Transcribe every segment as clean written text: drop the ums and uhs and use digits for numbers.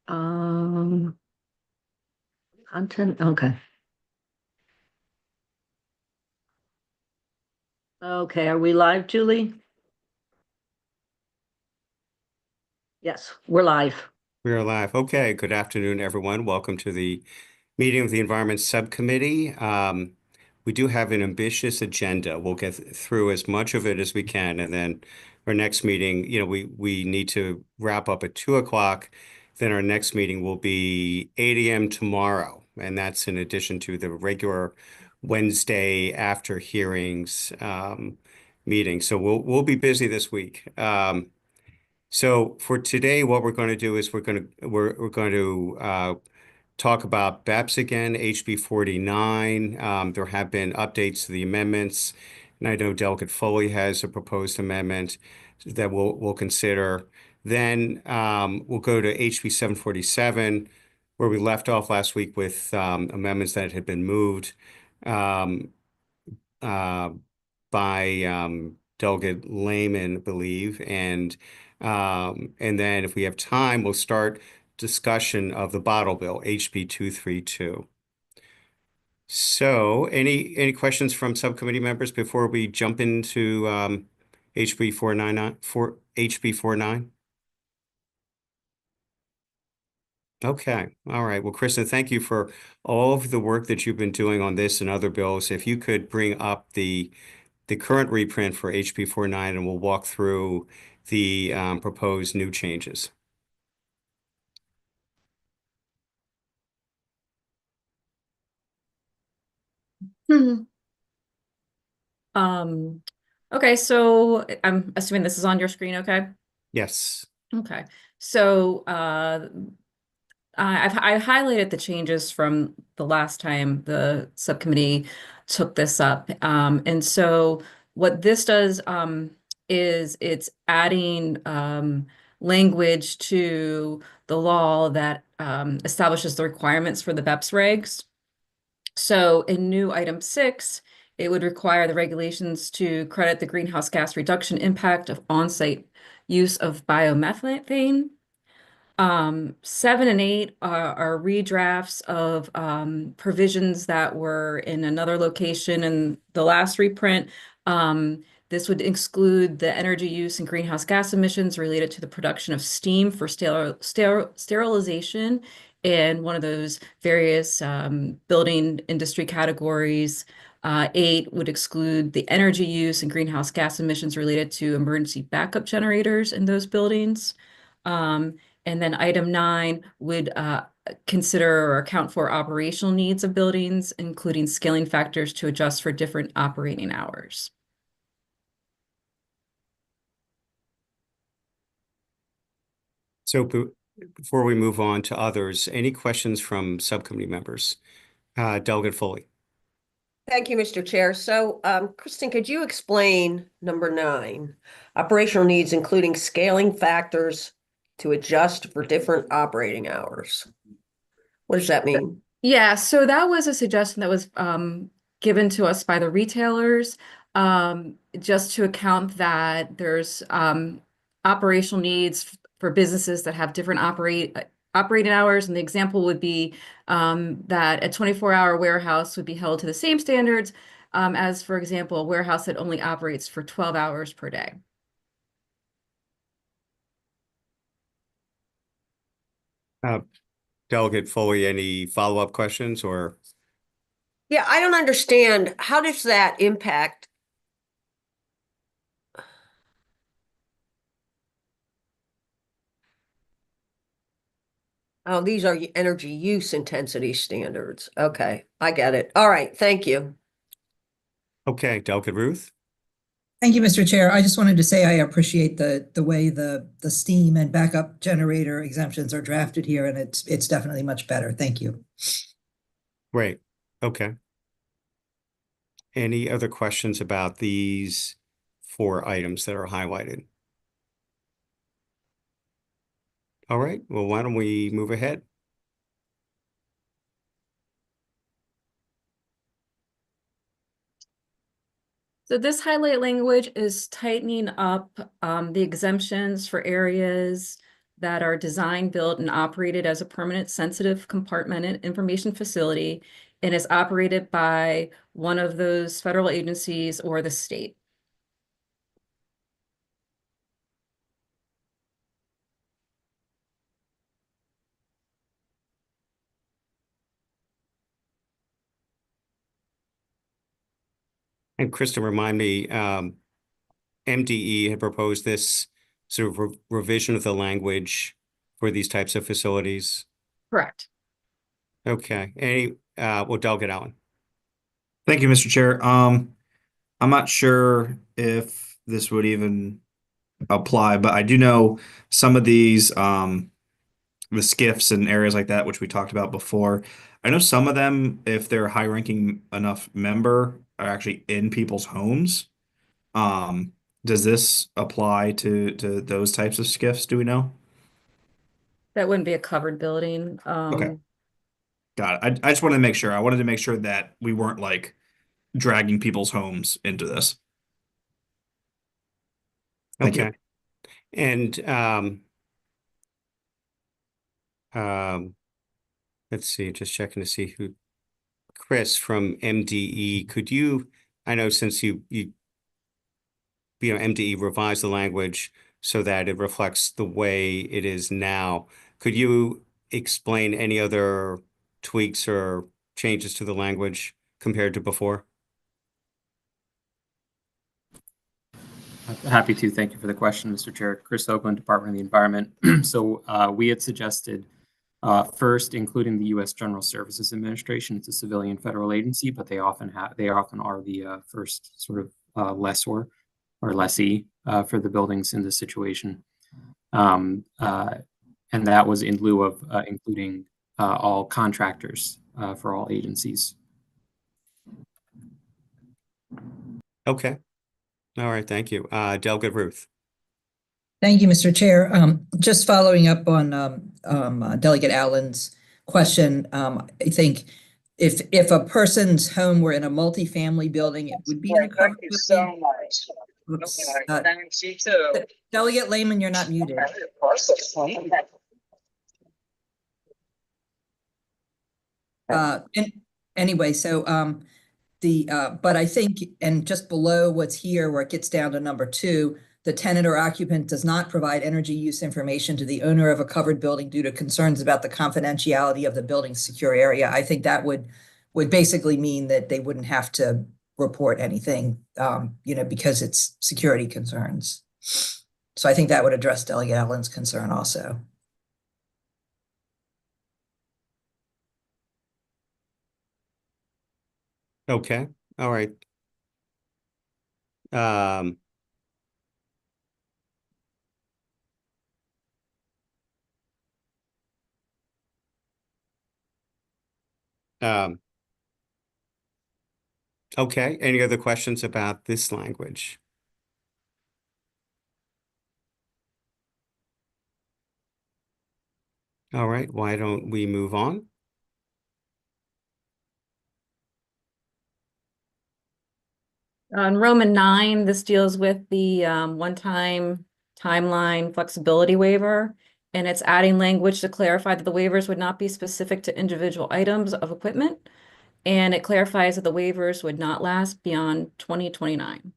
Um, Content, okay. Okay, are we live, Julie? Yes, we're live. We are live. Okay, good afternoon, everyone. Welcome to the meeting of the Environment Subcommittee. We do have an ambitious agenda. We'll get through as much of it as we can, and then our next meeting, we need to wrap up at 2 o'clock. Then our next meeting will be 8 a.m. tomorrow, and that's in addition to the regular Wednesday after hearings meeting. So we'll be busy this week. So for today, what we're going to do is we're going to talk about BEPS again, HB 49. There have been updates to the amendments, and I know Delegate Foley has a proposed amendment that we'll consider. Then we'll go to HB 747, where we left off last week with amendments that had been moved. Um, uh, by Delegate Lehman, I believe, and then if we have time, we'll start discussion of the bottle bill, HB 232. So, any questions from subcommittee members before we jump into HB 499 for HB 49? Okay. All right. Well, Kristen, thank you for all of the work that you've been doing on this and other bills. If you could bring up the current reprint for HB 49, and we'll walk through the proposed new changes. Hmm. Um, okay, so I'm assuming this is on your screen, okay? Yes. Okay. So I highlighted the changes from the last time the subcommittee took this up. And so what this does is it's adding language to the law that establishes the requirements for the BEPS regs. So in new item 6, it would require the regulations to credit the greenhouse gas reduction impact of on-site use of biomethane. 7 and 8 are redrafts of provisions that were in another location in the last reprint. This would exclude the energy use and greenhouse gas emissions related to the production of steam for sterilization in one of those various building industry categories. 8 would exclude the energy use and greenhouse gas emissions related to emergency backup generators in those buildings. And then item 9 would consider or account for operational needs of buildings, including scaling factors to adjust for different operating hours. So before we move on to others, any questions from subcommittee members? Delegate Foley. Thank you, Mr. Chair. So, Kristen, could you explain number 9, operational needs, including scaling factors to adjust for different operating hours? What does that mean? Yeah, so that was a suggestion that was given to us by the retailers, just to account that there's operational needs for businesses that have different operating hours. And the example would be that a 24-hour warehouse would be held to the same standards as, for example, a warehouse that only operates for 12 hours per day. Delegate Foley, any follow-up questions or? Yeah, I don't understand. How does that impact? Oh, these are energy use intensity standards. Okay, I get it. All right, thank you. Okay, Delegate Ruth. Thank you, Mr. Chair. I just wanted to say I appreciate the way the steam and backup generator exemptions are drafted here, and it's definitely much better. Thank you. Great. Okay. Any other questions about these 4 items that are highlighted? All right. Well, why don't we move ahead? So this highlight language is tightening up the exemptions for areas that are designed, built, and operated as a permanent sensitive compartmented information facility and is operated by one of those federal agencies or the state. And Krista, remind me, MDE had proposed this sort of revision of the language for these types of facilities. Correct. Okay. Well, Delegate Allen. Thank you, Mr. Chair. I'm not sure if this would even apply, but I do know some of these, the SCIFs and areas like that, which we talked about before. I know some of them, if they're a high-ranking enough member, are actually in people's homes. Does this apply to those types of SCIFs? Do we know? That wouldn't be a covered building. Okay. Got it. I just wanted to make sure. I wanted to make sure that we weren't like dragging people's homes into this. Thank you. Okay. And let's see, just checking to see who, Chris from MDE, could you, I know since you know, MDE revised the language so that it reflects the way it is now. Could you explain any other tweaks or changes to the language compared to before? Happy to. Thank you for the question, Mr. Chair. Chris Oakland, Department of the Environment. So we had suggested first including the U.S. General Services Administration. It's a civilian federal agency, but they often are the first sort of lessor or lessee for the buildings in this situation. And that was in lieu of including all contractors for all agencies. Okay. All right. Thank you. Delegate Ruth. Thank you, Mr. Chair. Just following up on Delegate Allen's question, I think if a person's home were in a multifamily building, it would be in a covered Thank you so building. much. Oops, Thanks, you too. Delegate Lehman, you're not muted. Anyway, so but I think, and just below what's here, where it gets down to number 2, the tenant or occupant does not provide energy use information to the owner of a covered building due to concerns about the confidentiality of the building's secure area. I think that would basically mean that they wouldn't have to report anything, because it's security concerns. So I think that would address Delegate Allen's concern also. Okay. All right. Okay. Any other questions about this language? All right. Why don't we move on? On Roman 9, this deals with the one-time timeline flexibility waiver, and it's adding language to clarify that the waivers would not be specific to individual items of equipment, and it clarifies that the waivers would not last beyond 2029.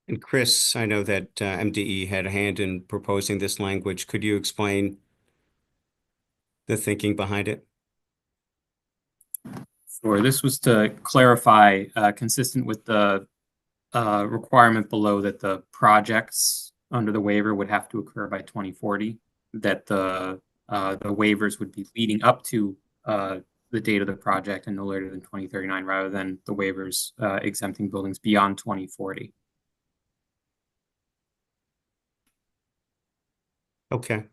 And Chris, I know that MDE had a hand in proposing this language. Could you explain the thinking behind it? Sure. This was to clarify, consistent with the requirement below, that the projects under the waiver would have to occur by 2040, that the waivers would be leading up to the date of the project and no later than 2039, rather than the waivers exempting buildings beyond 2040. Okay.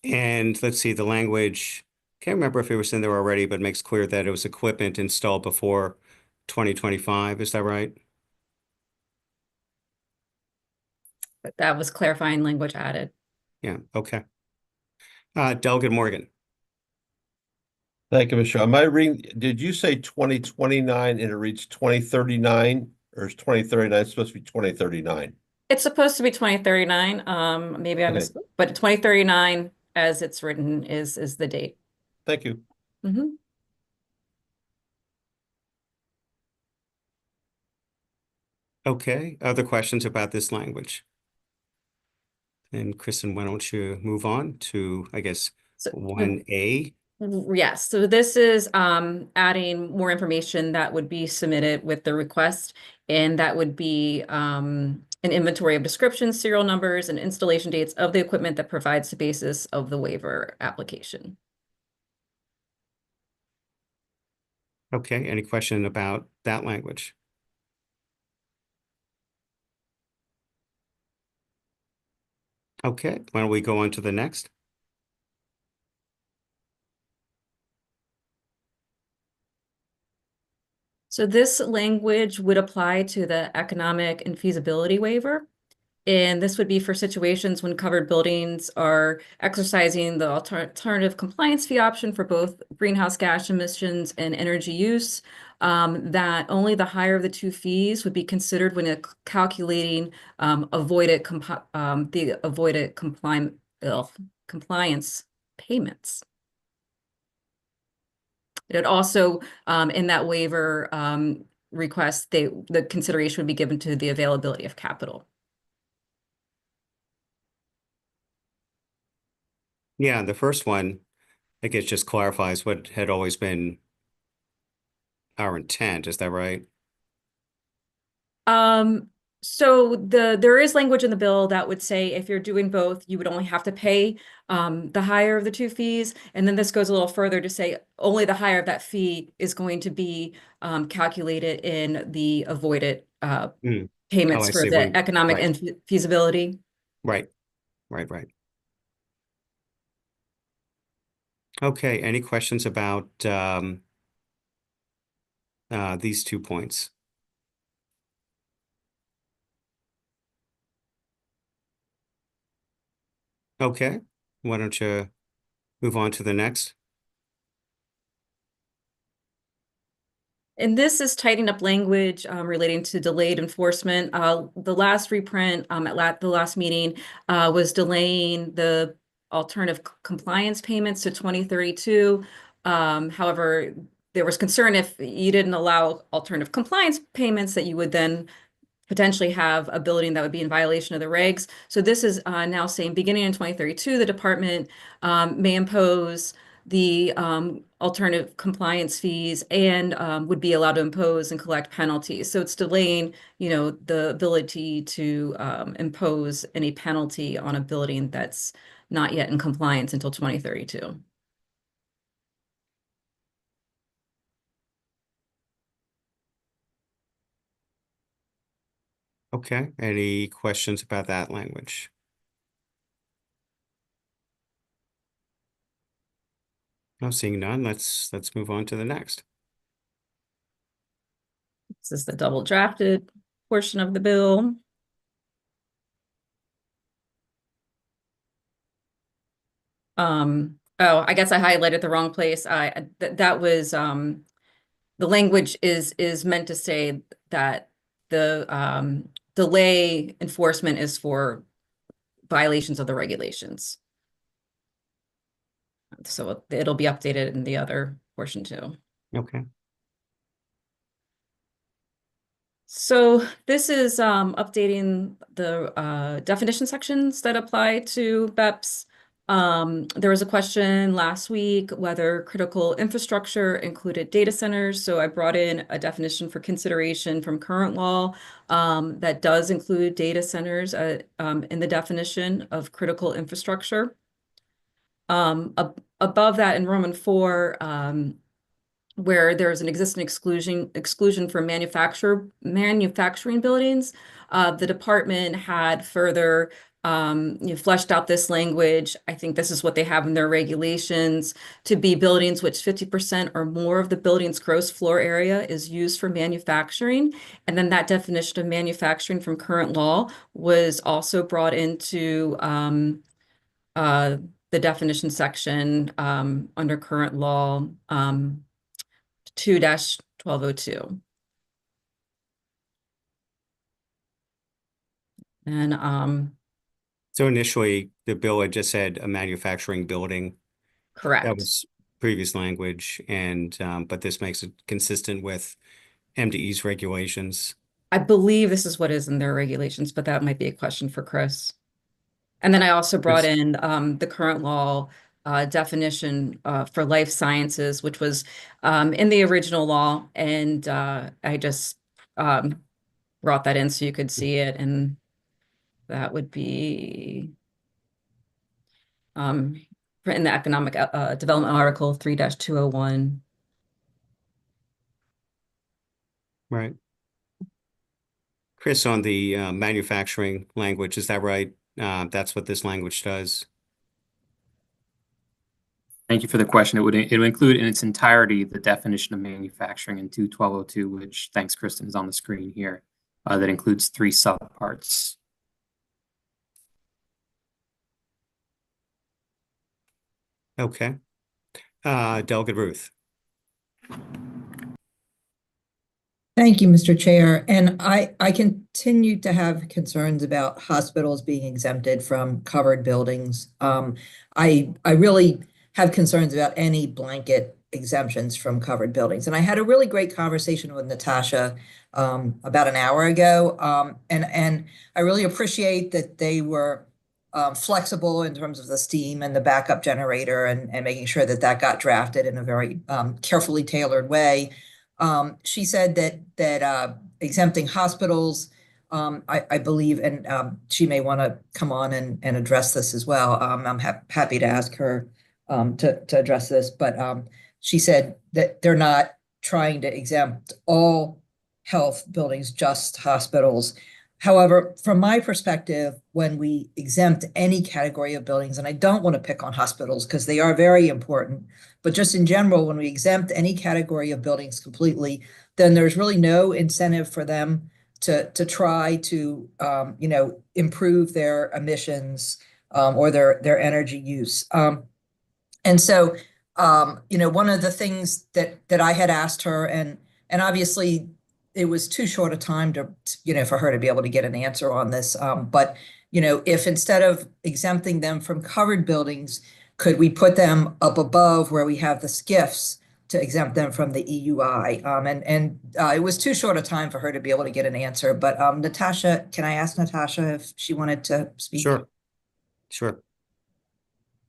And let's see, the language, can't remember if it was in there already, but makes clear that it was equipment installed before 2025. Is that right? But that was clarifying language added. Yeah. Okay. Delegate Morgan. Thank you, Michelle. Am I reading, did you say 2029 and it reads 2039, or is 2039 supposed to be 2039? It's supposed to be 2039. Maybe I Okay. missed, but 2039 as it's written is the date. Thank you. Mhm. Okay, other questions about this language? And Kristen, why don't you move on to, I guess, So 1A? yes, so this is adding more information that would be submitted with the request, and that would be an inventory of descriptions, serial numbers, and installation dates of the equipment that provides the basis of the waiver application. Okay, any question about that language? Okay, why don't we go on to the next? So this language would apply to the economic and feasibility waiver. And this would be for situations when covered buildings are exercising the alternative compliance fee option for both greenhouse gas emissions and energy use, that only the higher of the two fees would be considered when calculating the avoided compliance payments. It also, in that waiver request, the consideration would be given to the availability of capital. Yeah, the first one, I guess, just clarifies what had always been our intent. Is that right? So there is language in the bill that would say if you're doing both, you would only have to pay the higher of the two fees. And then this goes a little further to say only the higher of that fee is going to be calculated in the avoided Mm. payments I for see. the economic and feasibility. Right. Okay, any questions about these 2 points? Okay, why don't you move on to the next? And this is tightening up language relating to delayed enforcement. The last reprint at the last meeting was delaying the alternative compliance payments to 2032. However, there was concern if you didn't allow alternative compliance payments that you would then potentially have a building that would be in violation of the regs. So this is now saying beginning in 2032, the department may impose the alternative compliance fees and would be allowed to impose and collect penalties. So it's delaying, the ability to impose any penalty on a building that's not yet in compliance until 2032. Okay, any questions about that language? No, seeing none, let's move on to the next. This is the double drafted portion of the bill. Oh, I guess I highlighted the wrong place. That was the language is meant to say that the delay enforcement is for violations of the regulations. So it'll be updated in the other portion too. Okay. So this is updating the definition sections that apply to BEPS. There was a question last week whether critical infrastructure included data centers. So I brought in a definition for consideration from current law that does include data centers in the definition of critical infrastructure. Above that in Roman 4, where there's an existing exclusion for manufacturing buildings. The department had further fleshed out this language. I think this is what they have in their regulations to be buildings which 50% or more of the building's gross floor area is used for manufacturing. And then that definition of manufacturing from current law was also brought into the definition section under current law 2-1202. And So initially, the bill had just said a manufacturing building. correct. That was previous language, and but this makes it consistent with MDE's regulations. I believe this is what is in their regulations, but that might be a question for Chris. And then I also brought Chris? in the current law definition for life sciences, which was in the original law, and I just brought that in so you could see it, and that would be in the economic development article 3-201. Right. Chris, on the manufacturing language, is that right? That's what this language does. Thank you for the question. It would include in its entirety the definition of manufacturing in 2-1202, which, thanks, Kristen, is on the screen here. That includes 3 subparts. Okay. Delegate Ruth. Thank you, Mr. Chair. And I continue to have concerns about hospitals being exempted from covered buildings. I really have concerns about any blanket exemptions from covered buildings. And I had a really great conversation with Natasha about an hour ago. And I really appreciate that they were flexible in terms of the steam and the backup generator and making sure that that got drafted in a very carefully tailored way. She said that exempting hospitals, I believe, and she may want to come on and address this as well. I'm happy to ask her to address this, but she said that they're not trying to exempt all health buildings, just hospitals. However, from my perspective, when we exempt any category of buildings, and I don't want to pick on hospitals because they are very important, but just in general, when we exempt any category of buildings completely, then there's really no incentive for them to try to improve their emissions or their energy use. And so one of the things that I had asked her, and obviously it was too short a time to for her to be able to get an answer on this. But if instead of exempting them from covered buildings, could we put them up above where we have the SCIFs to exempt them from the EUI? And it was too short a time for her to be able to get an answer. But Natasha, can I ask Natasha if she wanted to speak? Sure.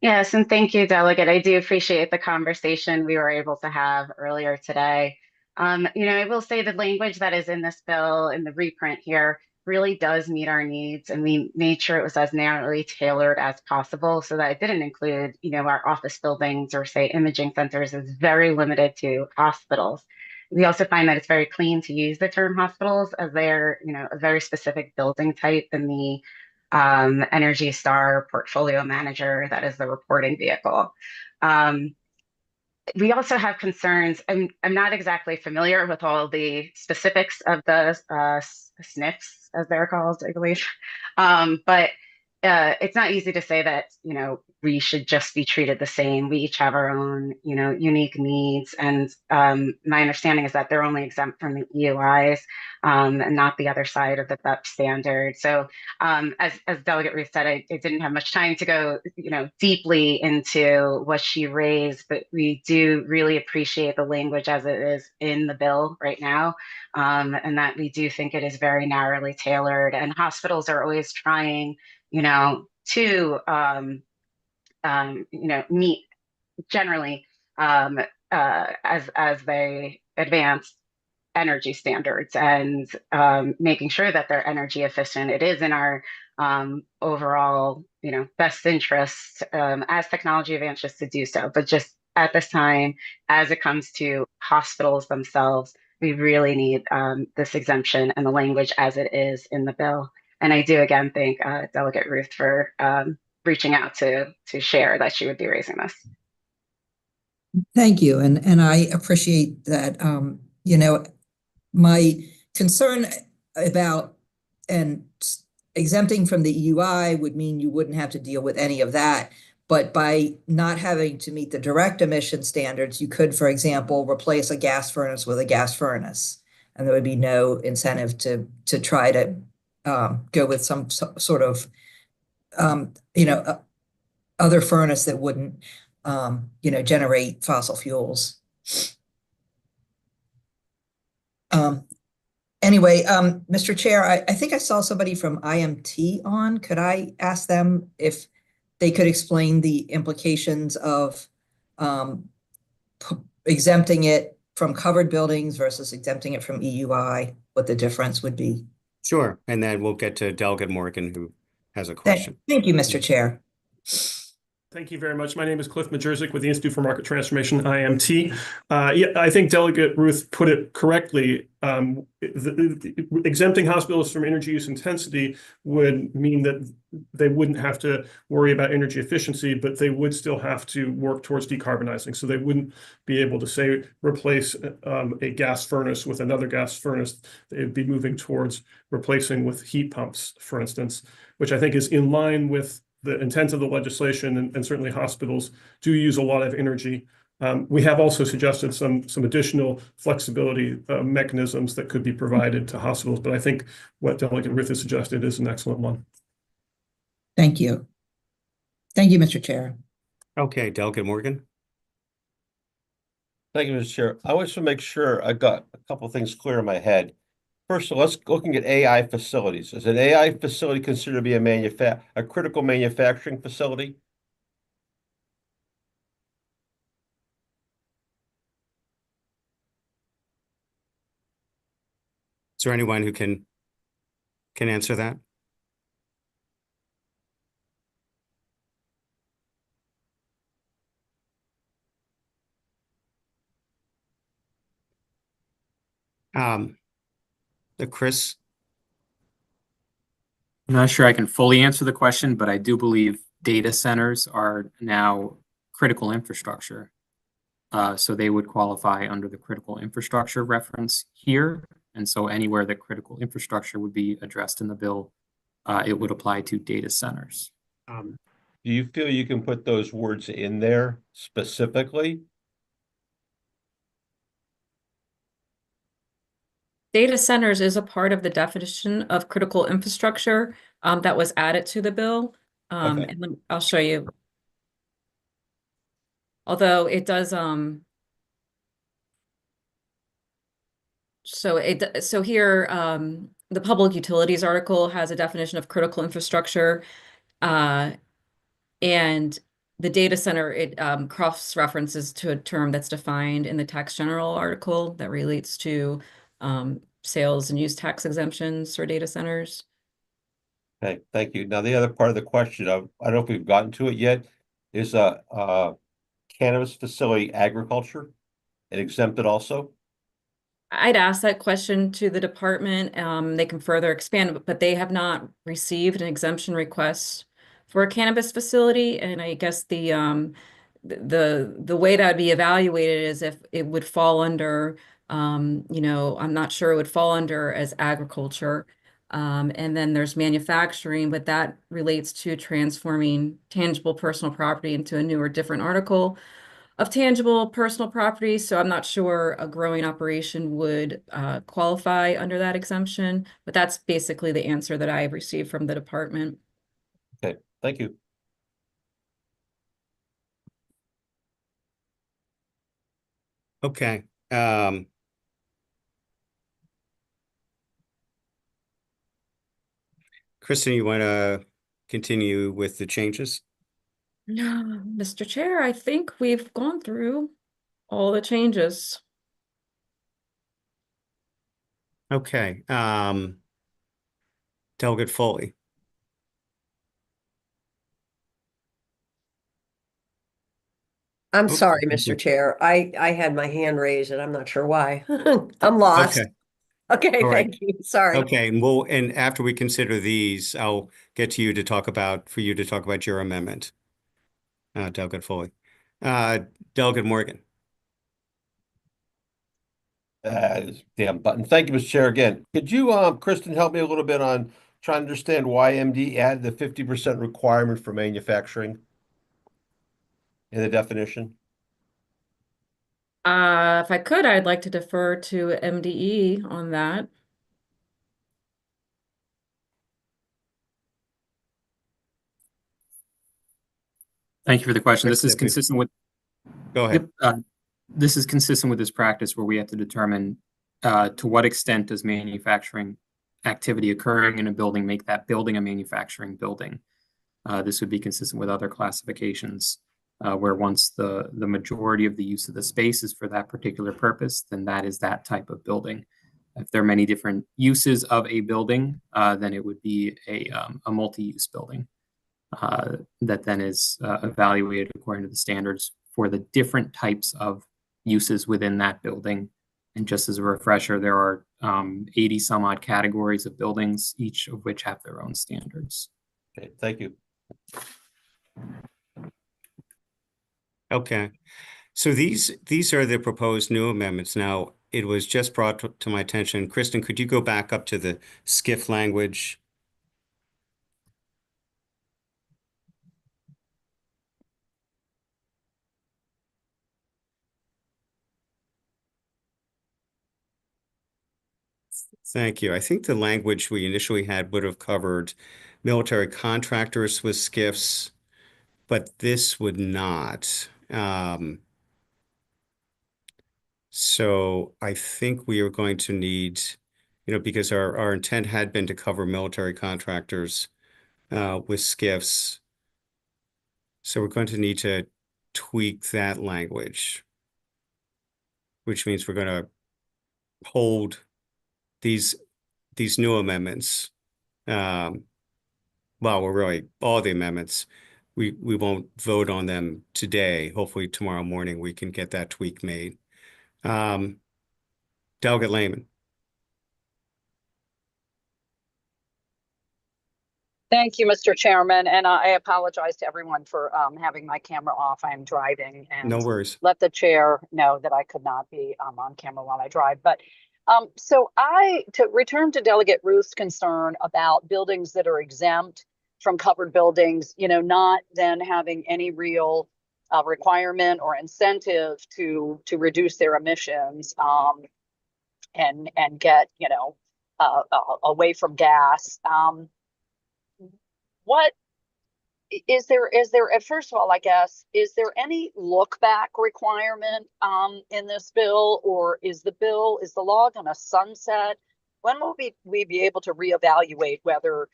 Yes, and thank you, Delegate. I do appreciate the conversation we were able to have earlier today. I will say the language that is in this bill, in the reprint here, really does meet our needs, and we made sure it was as narrowly tailored as possible so that it didn't include, our office buildings or say imaging centers. Is very limited to hospitals. We also find that it's very clean to use the term hospitals as they're, a very specific building type in the Energy Star portfolio manager, that is the reporting vehicle. We also have concerns. I'm not exactly familiar with all the specifics of the SNFs, as they're called, I believe. But it's not easy to say that, we should just be treated the same. We each have our own, unique needs. And my understanding is that they're only exempt from the EUIs and not the other side of the BEP standard. So as Delegate Ruth said, I didn't have much time to go, deeply into what she raised, but we do really appreciate the language as it is in the bill right now. And that we do think it is very narrowly tailored, and hospitals are always trying, to meet generally as they advance energy standards and making sure that they're energy efficient. It is in our overall, best interest as technology advances to do so. But just at this time, as it comes to hospitals themselves, we really need this exemption and the language as it is in the bill. And I do again thank Delegate Ruth for reaching out to share that she would be raising this. Thank you. And I appreciate that. My concern about exempting from the EUI would mean you wouldn't have to deal with any of that. But by not having to meet the direct emission standards, you could, for example, replace a gas furnace with a gas furnace. And there would be no incentive to try to go with some sort of, other furnace that wouldn't, generate fossil fuels. Anyway, Mr. Chair, I think I saw somebody from IMT on. Could I ask them if they could explain the implications of exempting it from covered buildings versus exempting it from EUI, what the difference would be? Sure. And then we'll get to Delegate Morgan, who has a question. Thank you, Mr. Chair. Thank you very much. My name is Cliff Majerzik with the Institute for Market Transformation, IMT. Yeah, I think Delegate Ruth put it correctly. Exempting hospitals from energy use intensity would mean that they wouldn't have to worry about energy efficiency, but they would still have to work towards decarbonizing. So they wouldn't be able to, say, replace a gas furnace with another gas furnace. They'd be moving towards replacing with heat pumps, for instance, which I think is in line with the intent of the legislation, and certainly hospitals do use a lot of energy. We have also suggested some additional flexibility mechanisms that could be provided to hospitals, but I think what Delegate Ruth has suggested is an excellent one. Thank you. Thank you, Mr. Chair. Okay, Delegate Morgan. Thank you, Mr. Chair. I want to make sure I got a couple of things clear in my head. First of all, let's looking at AI facilities. Is an AI facility considered to be a critical manufacturing facility? Is there anyone who can answer that? Chris? I'm not sure I can fully answer the question, but I do believe data centers are now critical infrastructure. So they would qualify under the critical infrastructure reference here. And so anywhere that critical infrastructure would be addressed in the bill, it would apply to data centers. Do you feel you can put those words in there specifically? Data centers is a part of the definition of critical infrastructure that was added to the bill. Okay. And I'll show you. Although it does, so here, the public utilities article has a definition of critical infrastructure, and the data center, it cross-references to a term that's defined in the tax general article that relates to sales and use tax exemptions for data centers. Okay, thank you. Now, the other part of the question, I don't know if we've gotten to it yet, is cannabis facility agriculture and exempted also? I'd ask that question to the department. They can further expand, but they have not received an exemption request for a cannabis facility. And I guess the way that would be evaluated is if it would fall under, I'm not sure it would fall under as agriculture. And then there's manufacturing, but that relates to transforming tangible personal property into a new or different article of tangible personal property. So I'm not sure a growing operation would qualify under that exemption, but that's basically the answer that I have received from the department. Okay, thank you. Okay. Kristen, you want to continue with the changes? No, Mr. Chair, I think we've gone through all the changes. Okay. Delegate Foley. I'm Oops. sorry, Mr. Chair. I had my hand raised and I'm not sure why. I'm lost. Okay. Okay, All right. thank you. Sorry. Okay, and after we consider these, I'll get to you to talk about your amendment, Delegate Foley. Delegate Morgan. Damn button. Thank you, Mr. Chair, again. Could you, Kristen, help me a little bit on trying to understand why MD added the 50% requirement for manufacturing? in the definition? If I could, I'd like to defer to MDE on that. Thank you for the question. This is If we- consistent with, Go ahead. this is consistent with this practice where we have to determine to what extent does manufacturing activity occurring in a building make that building a manufacturing building. This would be consistent with other classifications where once the majority of the use of the space is for that particular purpose, then that is that type of building. If there are many different uses of a building, then it would be a multi-use building that then is evaluated according to the standards for the different types of uses within that building. And just as a refresher, there are 80 some odd categories of buildings, each of which have their own standards. Okay, thank you. Okay. So these are the proposed new amendments. Now, it was just brought to my attention. Kristen, could you go back up to the SCIF language? Thank you. I think the language we initially had would have covered military contractors with SCIFs, but this would not. So I think we are going to need, because our intent had been to cover military contractors with SCIFs. So we're going to need to tweak that language, which means we're going to hold these new amendments. Well, we're really all the amendments. We won't vote on them today. Hopefully tomorrow morning we can get that tweak made. Delegate Lehman. Thank you, Mr. Chairman, and I apologize to everyone for having my camera off. I'm driving, and No worries. let the chair know that I could not be on camera while I drive. But to return to Delegate Ruth's concern about buildings that are exempt from covered buildings, not then having any real requirement or incentive to reduce their emissions and get away from gas. What is there, first of all, I guess, is there any look back requirement in this bill, or is the law going to sunset? When will we be able to reevaluate whether,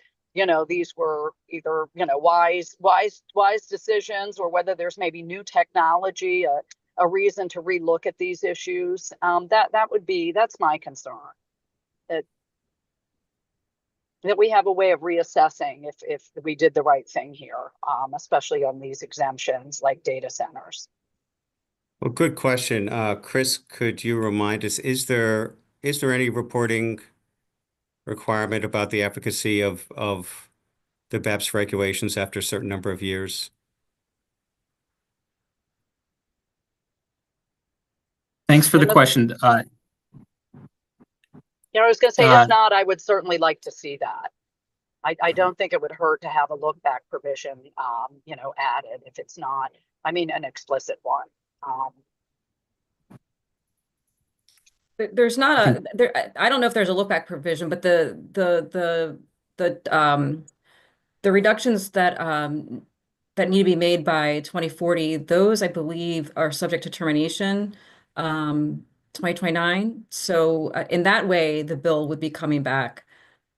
these were either, wise decisions, or whether there's maybe new technology, a reason to relook at these issues? That's my concern. That we have a way of reassessing if we did the right thing here, especially on these exemptions like data centers. Well, good question. Chris, could you remind us, is there any reporting requirement about the efficacy of the BEPS regulations after a certain number of years? Thanks for the question. I was going to say, if not, I would certainly like to see that. I don't think it would hurt to have a look back provision, added if it's not, an explicit one. There's not I don't know if there's a look back provision, but the reductions that need to be made by 2040, those I believe are subject to termination 2029. So in that way, the bill would be coming back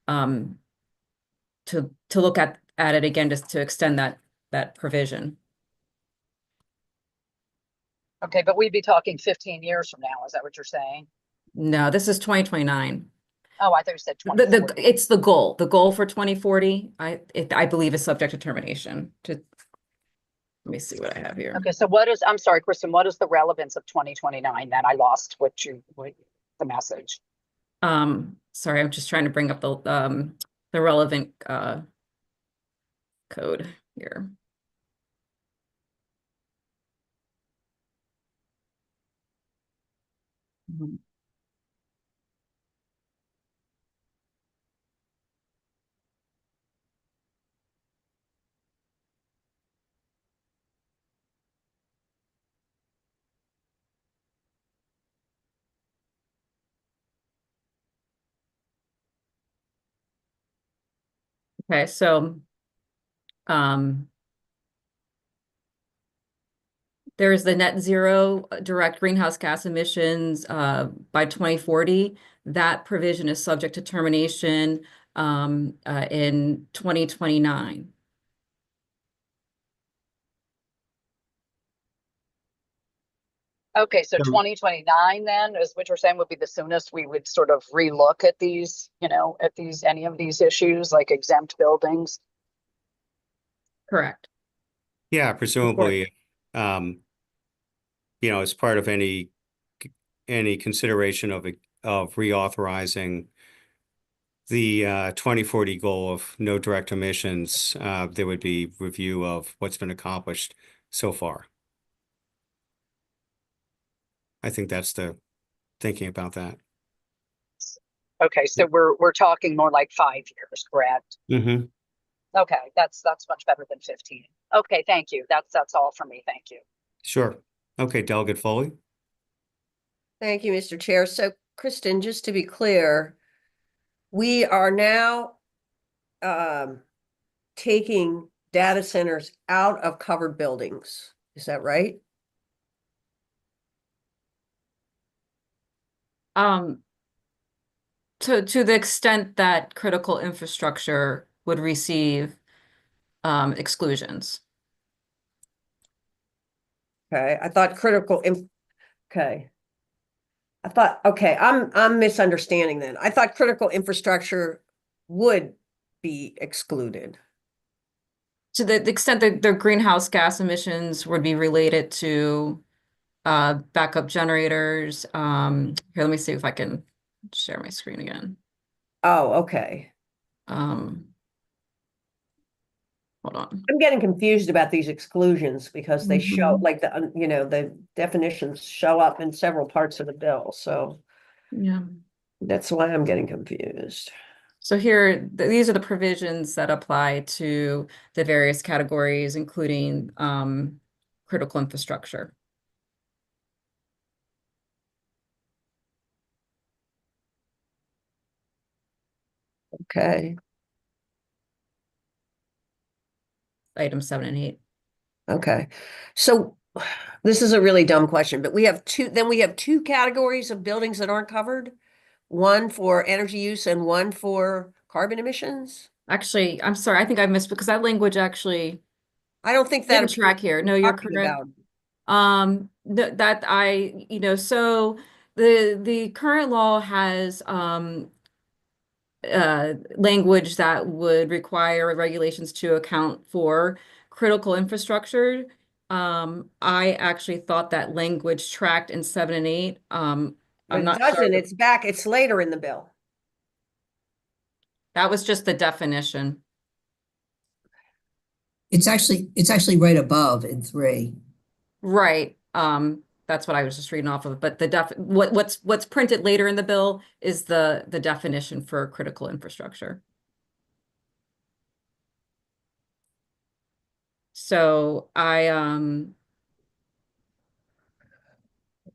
to look at it again, just to extend that provision. Okay, but we'd be talking 15 years from now. Is that what you're saying? No, this is 2029. Oh, I thought you said 2040. It's the goal. The goal for 2040, I believe, is subject to termination. Let me see what I have here. Okay, so I'm sorry, Kristen, what is the relevance of 2029 then? I lost the message. Sorry, I'm just trying to bring up the relevant code here. Okay, so there's the net zero direct greenhouse gas emissions by 2040. That provision is subject to termination in 2029. Okay, so So- 2029 then is what you're saying would be the soonest we would sort of relook at these, at these, any of these issues like exempt buildings? Correct. Yeah, presumably, as part of any consideration of reauthorizing the 2040 goal of no direct emissions, there would be review of what's been accomplished so far. I think that's the thinking about that. Okay, so we're talking more like 5 years, correct? Mm-hmm. Okay, that's much better than 15. Okay, thank you. That's all for me. Thank you. Sure. Okay, Delegate Foley. Thank you, Mr. Chair. So, Kristen, just to be clear, we are now taking data centers out of covered buildings. Is that right? To the extent that critical infrastructure would receive exclusions. Okay, I thought okay. I'm misunderstanding then. I thought critical infrastructure would be excluded. To the extent that their greenhouse gas emissions would be related to backup generators. Here, let me see if I can share my screen again. Oh, okay. Hold on. I'm getting confused about these exclusions because they show Mhm. like the definitions show up in several parts of the bill. So Yeah. that's why I'm getting confused. So here, these are the provisions that apply to the various categories, including critical infrastructure. Okay. Items 7 and 8. Okay. So this is a really dumb question, but we have two categories of buildings that aren't covered. One for energy use and one for carbon emissions. Actually, I'm sorry, I think I missed because that language actually I don't think didn't that track here. No, you're talking correct. about. That I, so the current law has language that would require regulations to account for critical infrastructure. I actually thought that language tracked in 7 and 8. I'm But it not doesn't. sure. It's back. It's later in the bill. That was just the definition. It's actually right above in 3. Right. That's what I was just reading off of. But the what's printed later in the bill is the definition for critical infrastructure. So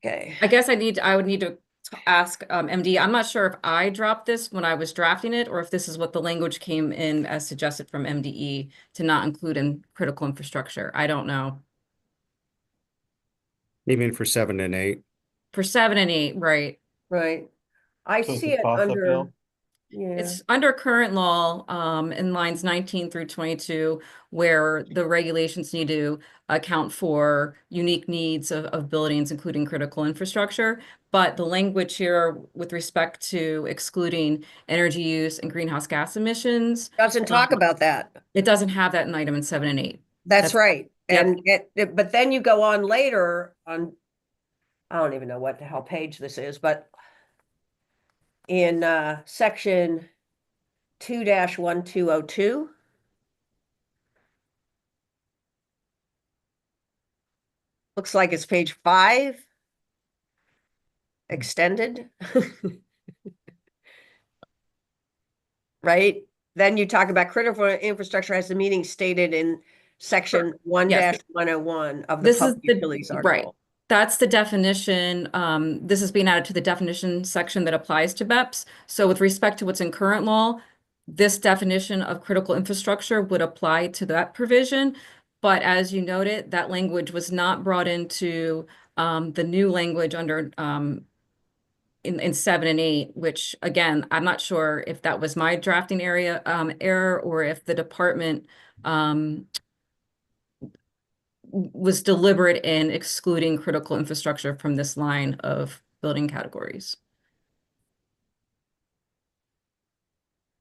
Okay. I guess I would need to ask MD. I'm not sure if I dropped this when I was drafting it or if this is what the language came in as suggested from MDE to not include in critical infrastructure. I don't know. You mean for 7 and 8? For 7 and 8, right. Right. I So it's see a it toss-up under, bill? yeah. It's under current law in lines 19 through 22, where the regulations need to account for unique needs of buildings, including critical infrastructure. But the language here with respect to excluding energy use and greenhouse gas emissions, Doesn't talk about that. it doesn't have that in item in 7 and 8. That's right. Yep. And but then you go on later on, I don't even know what the hell page this is, but in section 2-1202. Looks like it's page 5. Extended. Right? Then you talk about critical infrastructure as the meaning stated in section 1-101 of the This is Public the Utilities right. article. That's the definition. This is being added to the definition section that applies to BEPS. So with respect to what's in current law, this definition of critical infrastructure would apply to that provision. But as you noted, that language was not brought into the new language under in 7 and 8, which again, I'm not sure if that was my drafting error or if the department was deliberate in excluding critical infrastructure from this line of building categories.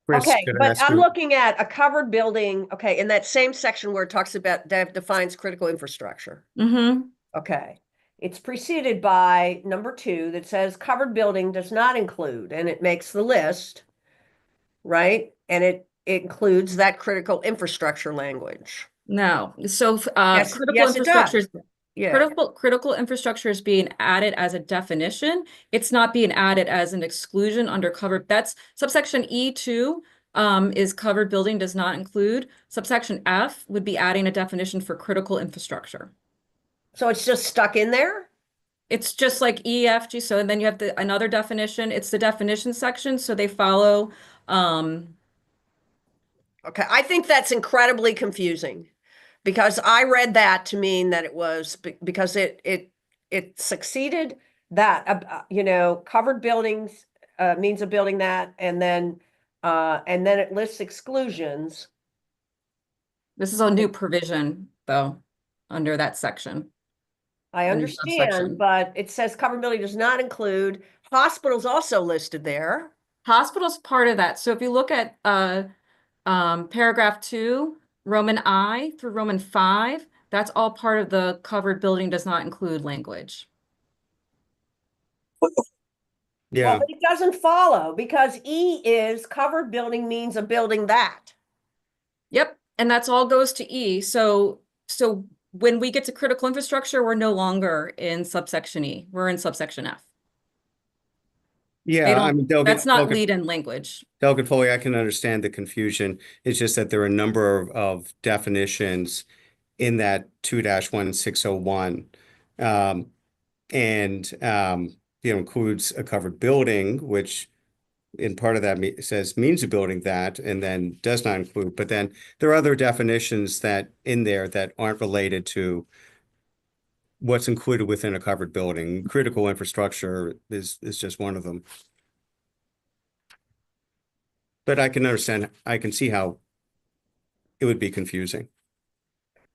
Chris, Okay, could I but ask I'm you? looking at a covered building, okay, in that same section where it talks about, that defines critical infrastructure. Mm-hmm. Okay. It's preceded by number 2 that says covered building does not include, and it makes the list, right? And it includes that critical infrastructure language. No, so Yes, critical yes, it infrastructure does. is Yeah. critical infrastructure is being added as a definition. It's not being added as an exclusion under covered. That's subsection E2 is covered building does not include. Subsection F would be adding a definition for critical infrastructure. So it's just stuck in there? It's just like E, F, G. So and then you have another definition. It's the definition section. So they follow. Okay, I think that's incredibly confusing because I read that to mean that it was because it succeeded that covered buildings means a building that and then it lists exclusions. This is a new provision though, under that section. I a new understand, subsection. but it says covered building does not include hospitals also listed there. Hospital's part of that. So if you look at paragraph 2, Roman I through Roman 5, that's all part of the covered building does not include language. Yeah, Well, but it doesn't follow because E is covered building means a building that. Yep, and that's all goes to E. So when we get to critical infrastructure, we're no longer in subsection E. We're in subsection F. They yeah, I don't, mean, that's not lead-in language. Delegate Foley, I can understand the confusion. It's just that there are a number of definitions in that 2-1601. Includes a covered building, which in part of that says means a building that, and then does not include. But then there are other definitions that in there that aren't related to what's included within a covered building. Critical infrastructure is just one of them. But I can understand, I can see how it would be confusing.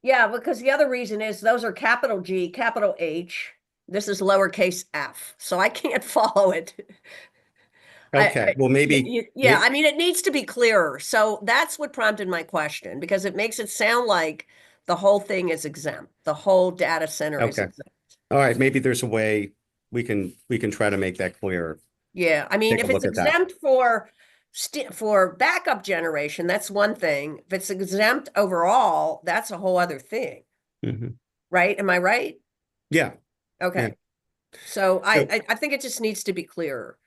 Yeah, because the other reason is those are capital G, capital H. This is lowercase f, so I can't follow it. Okay, well, maybe. Yeah, I mean, it needs to be clearer. So that's what prompted my question because it makes it sound like the whole thing is exempt. The whole data center is Okay. exempt. All right, maybe there's a way we can try to make that clearer. Yeah, I mean, Take if a it's look at that. exempt for backup generation, that's one thing. If it's exempt overall, that's a whole other thing, Mhm. right? Am I right? Yeah, Okay. So I think it just needs to be clearer.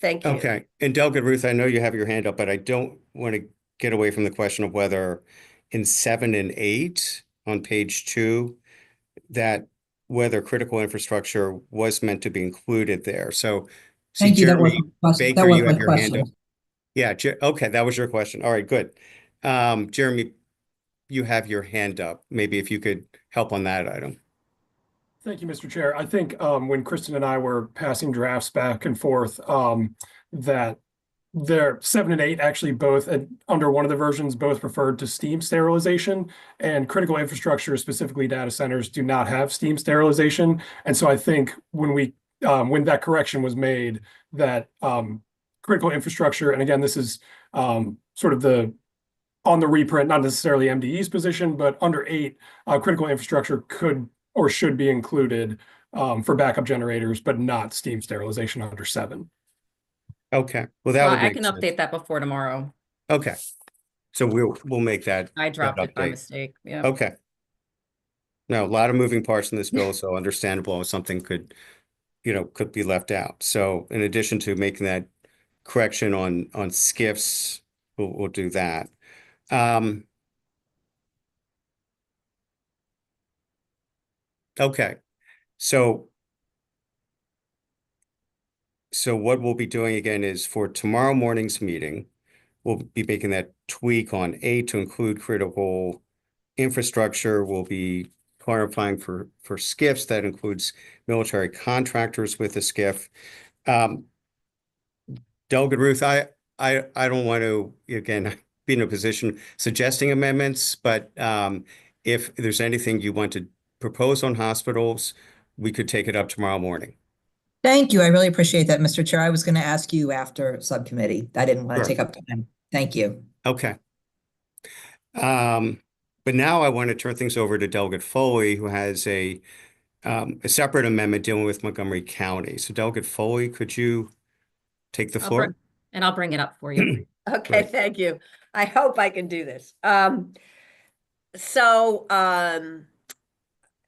Thank you. okay. And Delegate Ruth, I know you have your hand up, but I don't want to get away from the question of whether in 7 and 8 on page 2, that whether critical infrastructure was meant to be included there. So see, Thank you. That was Jeremy my question. Baker, That was you my have your hand up. question. Yeah, okay, that was your question. All right, good. Jeremy, you have your hand up. Maybe if you could help on that item. Thank you, Mr. Chair. I think when Kristen and I were passing drafts back and forth, that there 7 and 8 actually both under one of the versions both referred to steam sterilization, and critical infrastructure, specifically data centers, do not have steam sterilization. And so I think when that correction was made, that critical infrastructure, and again, this is sort of on the reprint, not necessarily MDE's position, but under 8, critical infrastructure could or should be included for backup generators, but not steam sterilization under 7. Okay, well, that would I make can sense. update that before tomorrow. Okay, so we'll make that. I dropped it by update. mistake. Yeah. Okay. No, a lot of moving parts in this bill, so understandable if something could be left out. So in addition to making that correction on skiffs, we'll do that. Okay, so what we'll be doing again is for tomorrow morning's meeting, we'll be making that tweak on 8 to include critical infrastructure. We'll be clarifying for SCIFs that includes military contractors with a SCIF. Delegate Ruth, I don't want to, again, be in a position suggesting amendments, but if there's anything you want to propose on hospitals, we could take it up tomorrow morning. Thank you. I really appreciate that, Mr. Chair. I was going to ask you after subcommittee. I didn't want to Sure. take up time. Thank you. Okay. But now I want to turn things over to Delegate Foley, who has a separate amendment dealing with Montgomery County. So Delegate Foley, could you take the floor? I'll bring it up for you. Okay, Great. thank you. I hope I can do this.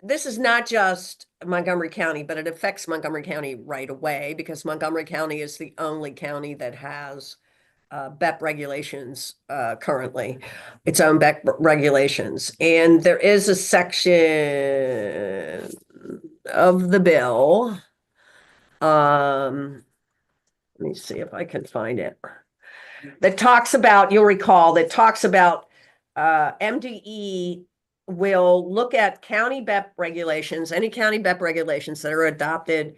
This is not just Montgomery County, but it affects Montgomery County right away because Montgomery County is the only county that has BEP regulations currently, its own BEP regulations. And there is a section of the bill. Let me see if I can find it. That talks about, you'll recall, that talks about MDE will look at county BEP regulations, any county BEP regulations that are adopted,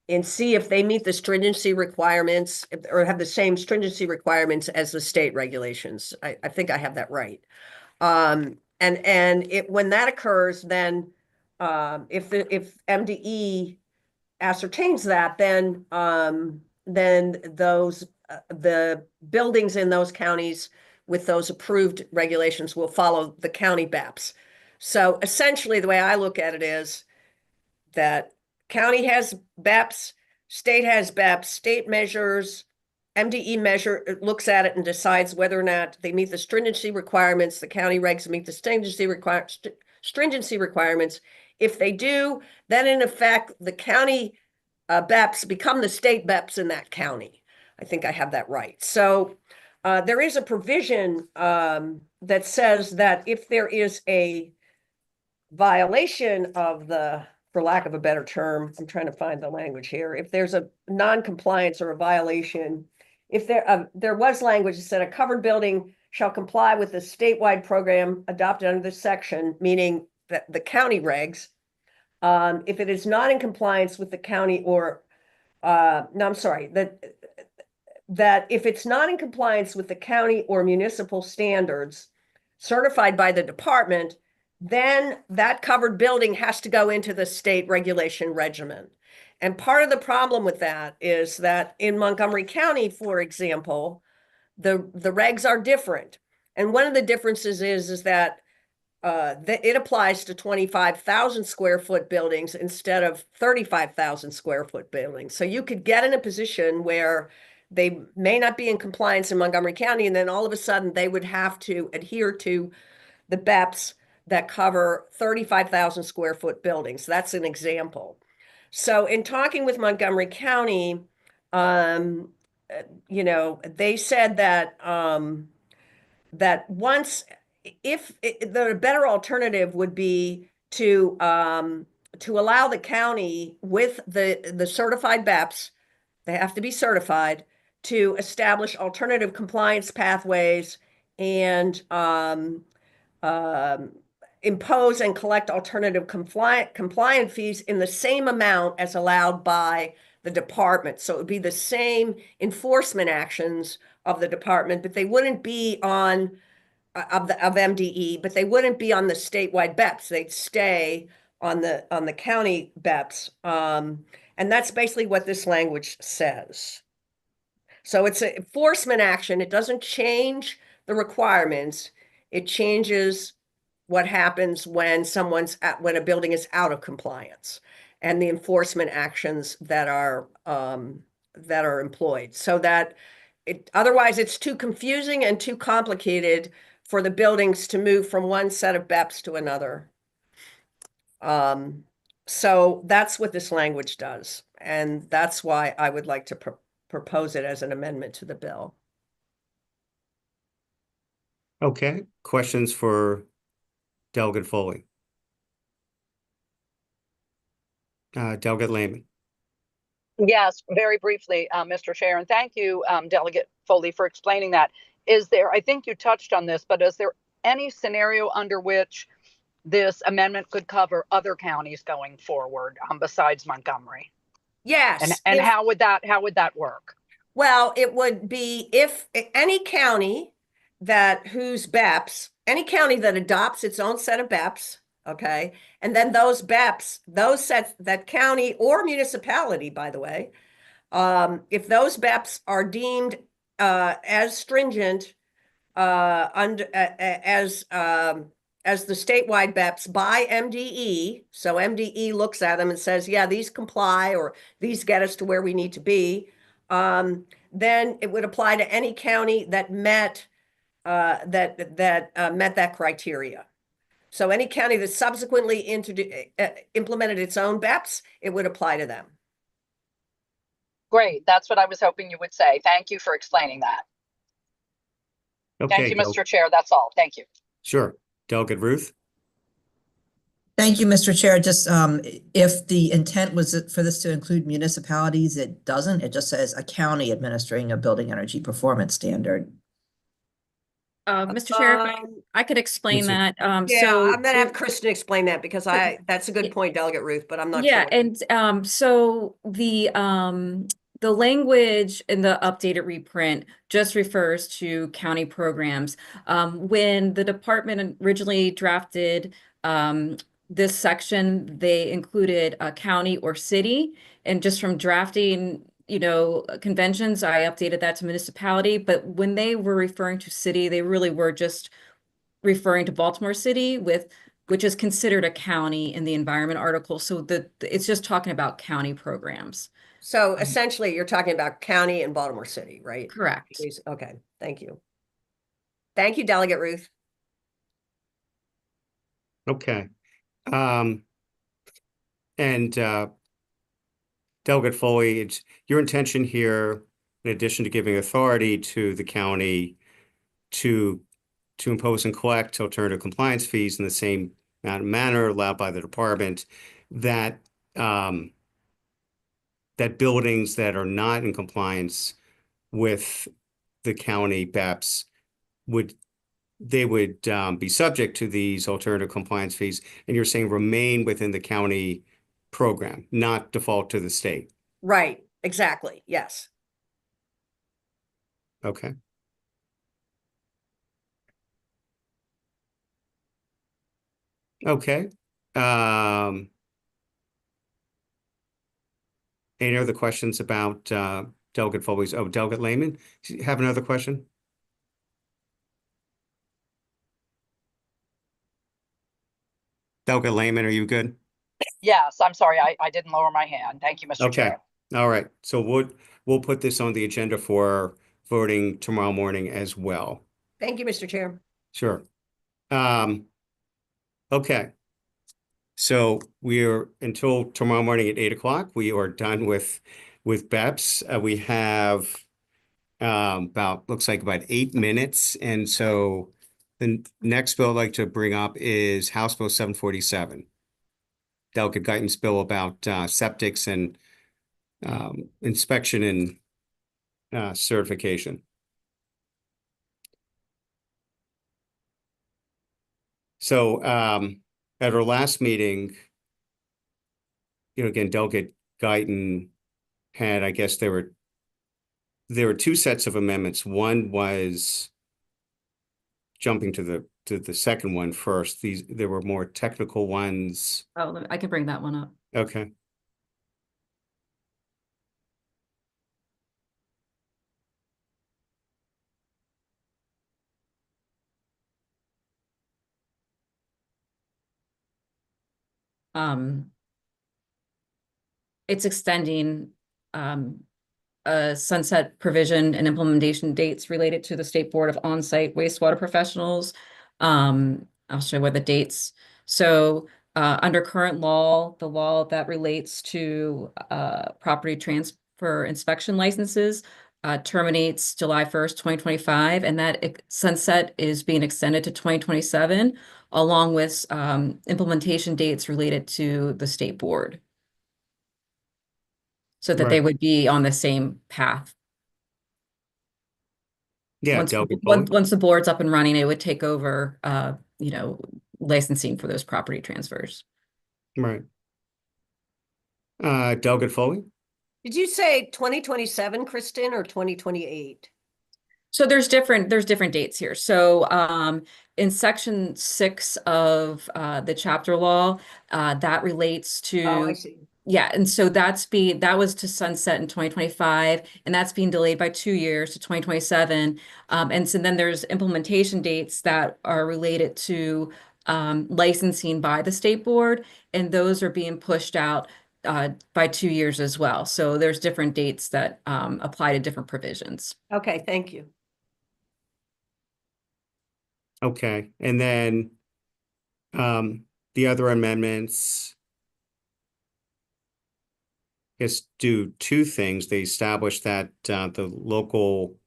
and see if they meet the stringency requirements or have the same stringency requirements as the state regulations. I think I have that right. And when that occurs, then if MDE ascertains that, then those the buildings in those counties with those approved regulations will follow the county BEPs. So essentially, the way I look at it is that county has BEPs, state has BEPs, state measures, MDE looks at it and decides whether or not they meet the stringency requirements, the county regs meet the stringency requirements. If they do, then in effect, the county BEPs become the state BEPs in that county. I think I have that right. So there is a provision that says that if there is a violation of the, for lack of a better term, I'm trying to find the language here. If there's a non-compliance or a violation, if there was language that said a covered building shall comply with the statewide program adopted under this section, meaning that the county regs, if it is not in compliance with the county or, no, I'm sorry, that if it's not in compliance with the county or municipal standards certified by the department, then that covered building has to go into the state regulation regimen. And part of the problem with that is that in Montgomery County, for example, the regs are different. And one of the differences is that it applies to 25,000 square foot buildings instead of 35,000 square foot buildings. So you could get in a position where they may not be in compliance in Montgomery County, and then all of a sudden they would have to adhere to the BEPs that cover 35,000 square foot buildings. That's an example. So in talking with Montgomery County, you know, they said that that once, if the better alternative would be to allow the county with the certified BEPs, they have to be certified, to establish alternative compliance pathways and impose and collect alternative compliant fees in the same amount as allowed by the department. So it would be the same enforcement actions of the department, but they wouldn't be on of MDE, but they wouldn't be on the statewide BEPs. They'd stay on the county BEPs. And that's basically what this language says. So it's an enforcement action. It doesn't change the requirements. It changes what happens when when a building is out of compliance and the enforcement actions that are employed. So that otherwise it's too confusing and too complicated for the buildings to move from one set of BEPs to another. So that's what this language does. And that's why I would like to propose it as an amendment to the bill. Okay, questions for Delegate Foley? Delegate Lehman. Yes, very briefly, Mr. Chair, and thank you, Delegate Foley, for explaining that. is there, I think you touched on this, but is there any scenario under which this amendment could cover other counties going forward, besides Montgomery? Yes. And if- how would that work? Well, it would be if any county whose BEPS, any county that adopts its own set of BEPS, okay, and then those BEPS, those sets, that county or municipality, by the way, if those BEPS are deemed as stringent under as the statewide BEPS by MDE, so MDE looks at them and says, yeah, these comply, or these get us to where we need to be, then it would apply to any county that met that criteria. So any county that subsequently implemented its own BEPS, it would apply to them. Great. That's what I was hoping you would say. Thank you for explaining that. Okay, Thank you, Mr. Chair. That's all. Thank you. Sure. Delegate Ruth? Thank you, Mr. Chair. Just if the intent was for this to include municipalities, it doesn't. It just says a county administering a building energy performance standard. Mr. Chair, if I could explain that. Yeah, So I'm gonna have Kristen explain that because that's a good point, Delegate Ruth, but I'm not yeah, sure. and so the language in the updated reprint just refers to county programs. When the department originally drafted this section, they included a county or city, and just from drafting, conventions, I updated that to municipality. But when they were referring to city, they really were just referring to Baltimore City, which is considered a county in the environment article. So it's just talking about county programs. So essentially, you're talking about county and Baltimore City, right? Correct. Okay, thank you. Thank you, Delegate Ruth. Okay. And Delegate Foley, it's your intention here, in addition to giving authority to the county to impose and collect alternative compliance fees in the same manner allowed by the department, that that buildings that are not in compliance with the county BEPS would be subject to these alternative compliance fees, and you're saying remain within the county program, not default to the state. Right, exactly, yes. Okay. Okay. Any other questions about Delegate Foley's? Oh, Delegate Lehman, do you have another question? Delegate Lehman, are you good? Yes, I'm sorry. I didn't lower my hand. Thank you, Mr. Okay. Chair. All right. So we'll put this on the agenda for voting tomorrow morning as well. Thank you, Mr. Chair. Sure. Okay. So we're until tomorrow morning at 8 o'clock. We are done with BEPS. We have looks like about 8 minutes. And so the next bill I'd like to bring up is House Bill 747. Delegate Guyton's bill about septics and inspection and certification. So at our last meeting, again, Delegate Guyton had, I guess there were two sets of amendments. One was jumping to the second one first. There were more technical ones. Oh, I can bring that one up. Okay. It's extending a sunset provision and implementation dates related to the State Board of On-Site Wastewater Professionals. I'll show you what the dates. So under current law, the law that relates to property transfer inspection licenses terminates July 1st, 2025, and that sunset is being extended to 2027, along with implementation dates related to the State Board, so that they would be on the same path. Yeah, Once, Delegate once, Foley? once the board's up and running, it would take over, licensing for those property transfers. Right. Delegate Foley? Did you say 2027, Kristen, or 2028? So there's different dates here. So in section 6 of the chapter law, that relates Oh, I to, see. yeah, and so that was to sunset in 2025, and that's being delayed by 2 years to 2027. And so then there's implementation dates that are related to licensing by the state board, and those are being pushed out by 2 years as well. So there's different dates that apply to different provisions. Okay, thank you. Okay, and then the other amendments, I guess, do two things. They establish that the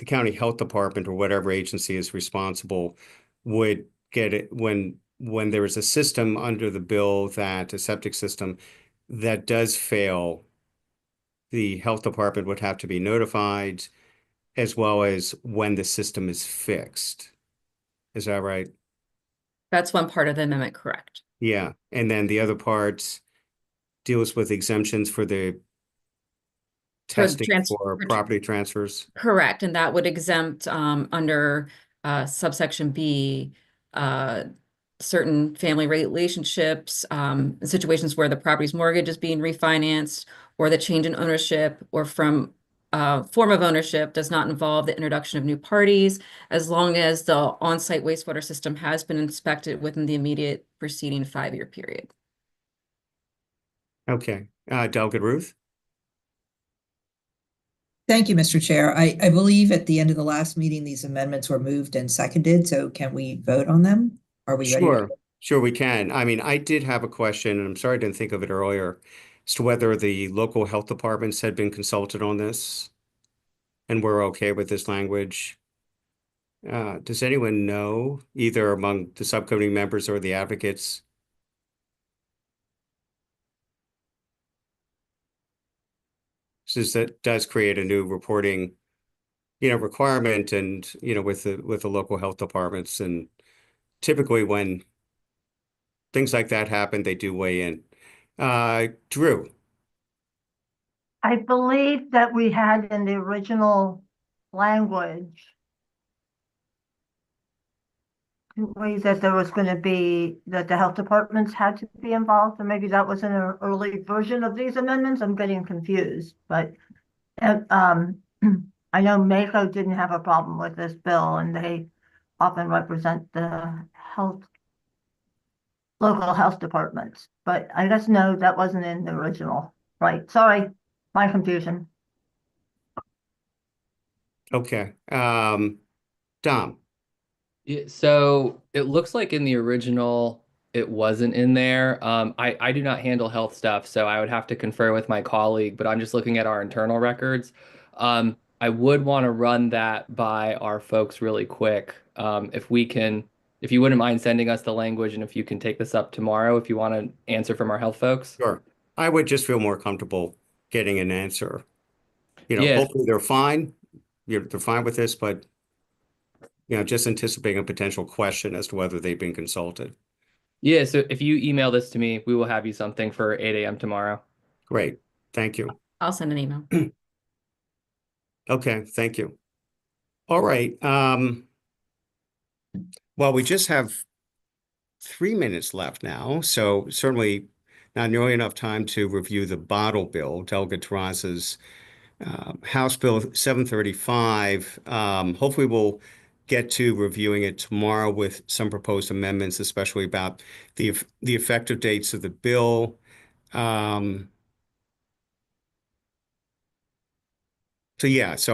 county health department or whatever agency is responsible would get it when there is a system under the bill, that a septic system that does fail, the health department would have to be notified, as well as when the system is fixed. Is that right? That's one part of the amendment, correct? Yeah, and then the other part deals with exemptions for the testing for property transfers. Correct, and that would exempt under subsection B certain family relationships, situations where the property's mortgage is being refinanced, or the change in ownership or from form of ownership does not involve the introduction of new parties, as long as the on-site wastewater system has been inspected within the immediate preceding 5-year period. Okay, Delegate Ruth? Thank you, Mr. Chair. I believe at the end of the last meeting, these amendments were moved and seconded, so can we vote on them? Are we ready? Sure, we can. I mean, I did have a question, and I'm sorry I didn't think of it earlier, as to whether the local health departments had been consulted on this and we're okay with this language. Does anyone know, either among the subcommittee members or the advocates? Since that does create a new reporting, requirement, and, with the local health departments, and typically when things like that happen, they do weigh in. Drew? I believe that we had in the original language that there was going to be, that the health departments had to be involved, or maybe that was in an early version of these amendments. I'm getting confused, but I know Mako didn't have a problem with this bill, and they often represent the local health departments, but I guess no, that wasn't in the original. Right, sorry, my confusion. Okay. Dom? Yeah, so it looks like in the original it wasn't in there. I do not handle health stuff, so I would have to confer with my colleague, but I'm just looking at our internal records. I would want to run that by our folks really quick. If you wouldn't mind sending us the language, and if you can take this up tomorrow, if you want to answer from our health folks. Sure. I would just feel more comfortable getting an answer. Yeah. Hopefully they're fine. They're fine with this, but just anticipating a potential question as to whether they've been consulted. Yeah, so if you email this to me, we will have you something for 8 a.m. tomorrow. Great. Thank you. I'll send an email. Okay, thank you. All right. Well, we just have 3 minutes left now, so certainly not nearly enough time to review the bottle bill, Delegate Terrazas's House Bill 735. Hopefully we'll get to reviewing it tomorrow with some proposed amendments, especially about the effective dates of the bill. So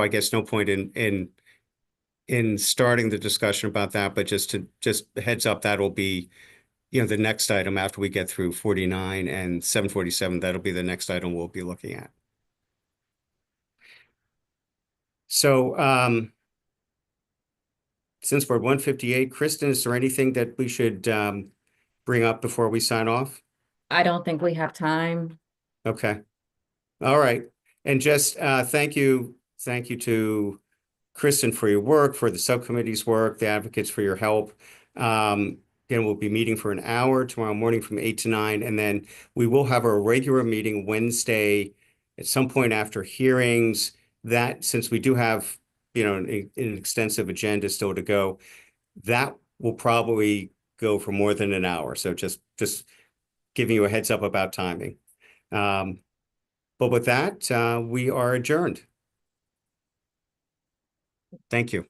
I guess no point in starting the discussion about that, but just heads up, that'll be the next item after we get through 49 and 747. That'll be the next item we'll be looking at. So since we're at 158, Kristen, is there anything that we should bring up before we sign off? I don't think we have time. Okay. All right. And just thank you thank you to Kristen for your work, for the subcommittee's work, the advocates for your help. Again, we'll be meeting for an hour tomorrow morning from 8 to 9, and then we will have our regular meeting Wednesday at some point after hearings. That, since we do have, an extensive agenda still to go, that will probably go for more than an hour. So just giving you a heads up about timing. But with that, we are adjourned. Thank you.